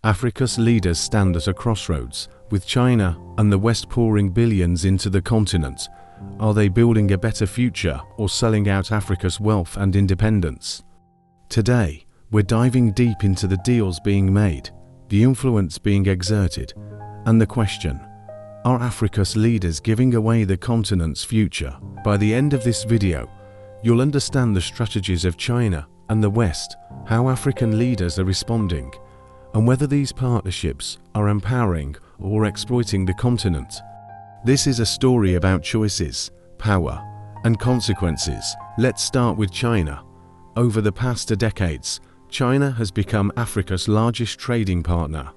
Africa's leaders stand at a crossroads, with China and the West pouring billions into the continent. Are they building a better future or selling out Africa's wealth and independence? Today, we're diving deep into the deals being made, the influence being exerted, and the question: are Africa's leaders giving away the continent's future? By the end of this video, you'll understand the strategies of China and the West, how African leaders are responding, and whether these partnerships are empowering or exploiting the continent. This is a story about choices, power, and consequences. Let's start with China. Over the past decades, China has become Africa's largest trading partner,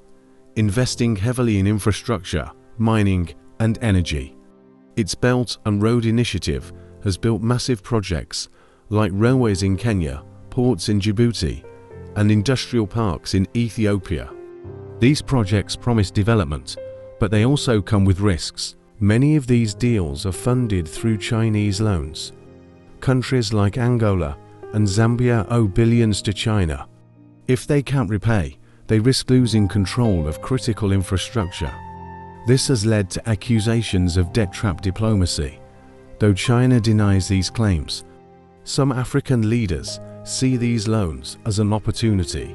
investing heavily in infrastructure, mining, and energy. Its Belt and Road Initiative has built massive projects like railways in Kenya, ports in Djibouti, and industrial parks in Ethiopia. These projects promise development, but they also come with risks. Many of these deals are funded through Chinese loans. Countries like Angola and Zambia owe billions to China. If they can't repay, they risk losing control of critical infrastructure. This has led to accusations of debt trap diplomacy. Though China denies these claims, some African leaders see these loans as an opportunity,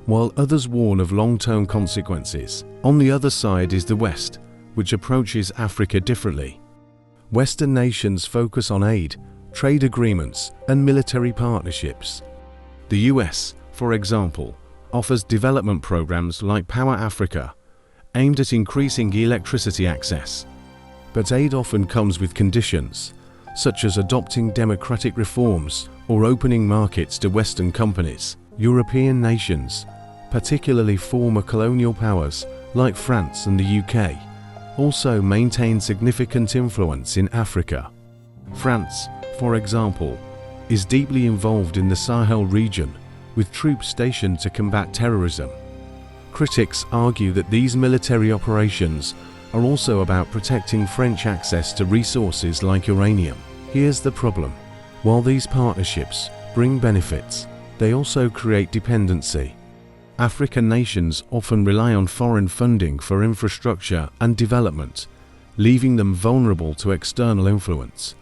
while others warn of long-term consequences. On the other side is the West, which approaches Africa differently. Western nations focus on aid, trade agreements, and military partnerships. The US, for example, offers development programs like Power Africa, aimed at increasing electricity access. But aid often comes with conditions, such as adopting democratic reforms or opening markets to Western companies. European nations, particularly former colonial powers like France and the UK, also maintain significant influence in Africa. France, for example, is deeply involved in the Sahel region, with troops stationed to combat terrorism. Critics argue that these military operations are also about protecting French access to resources like uranium. Here's the problem: while these partnerships bring benefits, they also create dependency. African nations often rely on foreign funding for infrastructure and development, leaving them vulnerable to external influence.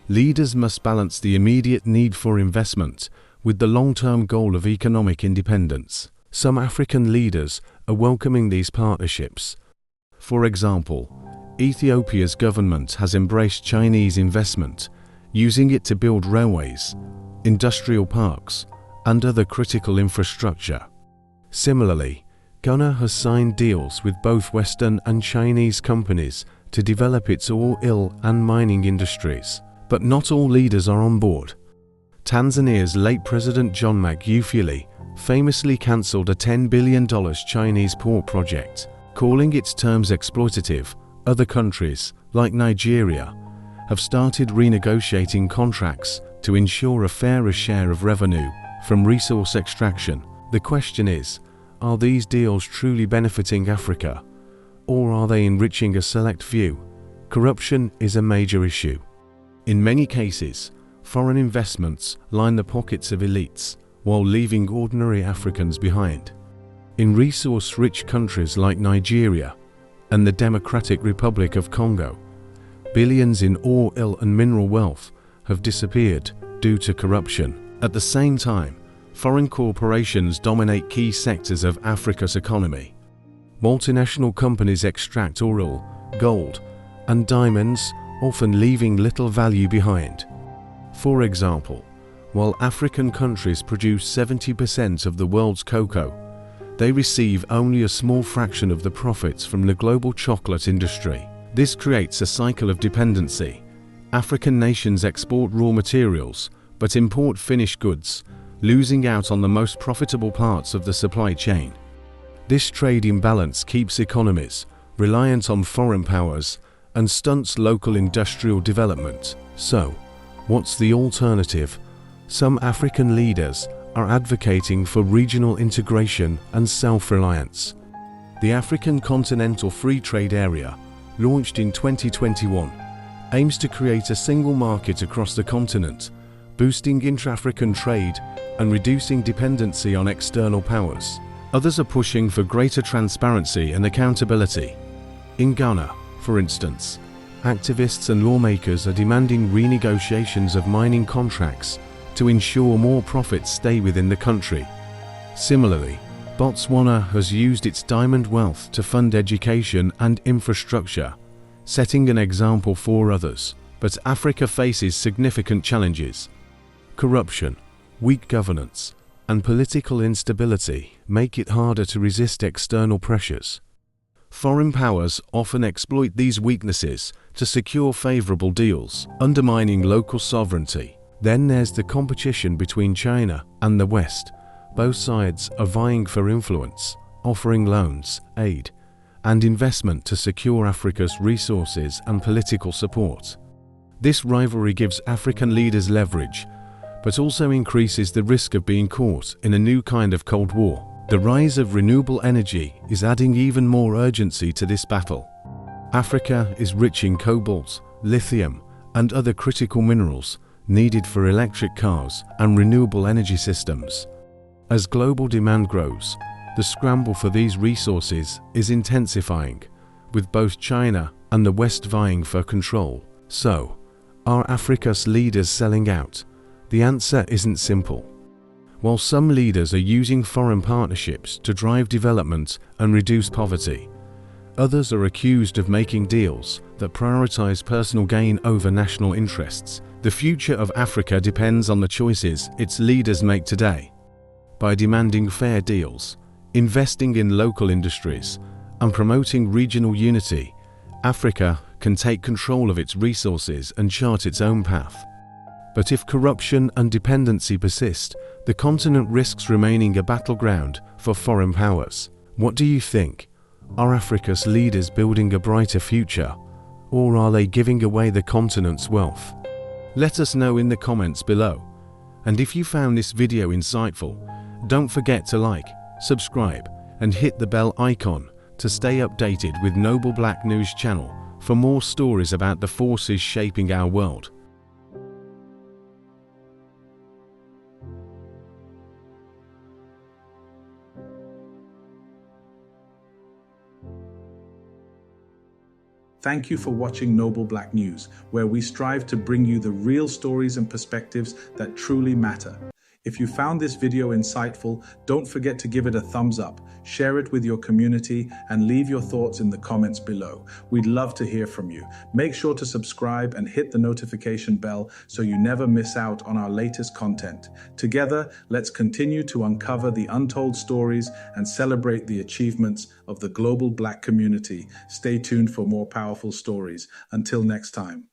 Leaders must balance the immediate need for investment with the long-term goal of economic independence. Some African leaders are welcoming these partnerships. For example, Ethiopia's government has embraced Chinese investment, using it to build railways, industrial parks, and other critical infrastructure. Similarly, Ghana has signed deals with both Western and Chinese companies to develop its oil and mining industries. But not all leaders are on board. Tanzania's late President John Magufuli famously cancelled a $10 billion Chinese port project, calling its terms exploitative. Other countries, like Nigeria, have started renegotiating contracts to ensure a fairer share of revenue from resource extraction. The question is, are these deals truly benefiting Africa, or are they enriching a select few? Corruption is a major issue. In many cases, foreign investments line the pockets of elites while leaving ordinary Africans behind. In resource-rich countries like Nigeria and the Democratic Republic of Congo, billions in oil and mineral wealth have disappeared due to corruption. At the same time, foreign corporations dominate key sectors of Africa's economy. Multinational companies extract oil, gold, and diamonds, often leaving little value behind. For example, while African countries produce 70% of the world's cocoa, they receive only a small fraction of the profits from the global chocolate industry. This creates a cycle of dependency. African nations export raw materials, but import finished goods, losing out on the most profitable parts of the supply chain. This trade imbalance keeps economies reliant on foreign powers and stunts local industrial development. So, what's the alternative? Some African leaders are advocating for regional integration and self-reliance. The African Continental Free Trade Area, launched in 2021, aims to create a single market across the continent, boosting intra-African trade and reducing dependency on external powers. Others are pushing for greater transparency and accountability. In Ghana, for instance, activists and lawmakers are demanding renegotiations of mining contracts to ensure more profits stay within the country. Similarly, Botswana has used its diamond wealth to fund education and infrastructure, setting an example for others. But Africa faces significant challenges. Corruption, weak governance, and political instability make it harder to resist external pressures. Foreign powers often exploit these weaknesses to secure favorable deals, undermining local sovereignty. Then there's the competition between China and the West. Both sides are vying for influence, offering loans, aid, and investment to secure Africa's resources and political support. This rivalry gives African leaders leverage, but also increases the risk of being caught in a new kind of Cold War. The rise of renewable energy is adding even more urgency to this battle. Africa is rich in cobalt, lithium, and other critical minerals needed for electric cars and renewable energy systems. As global demand grows, the scramble for these resources is intensifying, with both China and the West vying for control. So, are Africa's leaders selling out? The answer isn't simple. While some leaders are using foreign partnerships to drive development and reduce poverty, others are accused of making deals that prioritize personal gain over national interests. The future of Africa depends on the choices its leaders make today. By demanding fair deals, investing in local industries, and promoting regional unity, Africa can take control of its resources and chart its own path. But if corruption and dependency persist, the continent risks remaining a battleground for foreign powers. What do you think? Are Africa's leaders building a brighter future, or are they giving away the continent's wealth? Let us know in the comments below. And if you found this video insightful, don't forget to like, subscribe, and hit the bell icon to stay updated with Noble Black News channel for more stories about the forces shaping our world. Thank you for watching Noble Black News, where we strive to bring you the real stories and perspectives that truly matter. If you found this video insightful, don't forget to give it a thumbs up, share it with your community, and leave your thoughts in the comments below. We'd love to hear from you. Make sure to subscribe and hit the notification bell so you never miss out on our latest content. Together, let's continue to uncover the untold stories and celebrate the achievements of the global Black community. Stay tuned for more powerful stories. Until next time.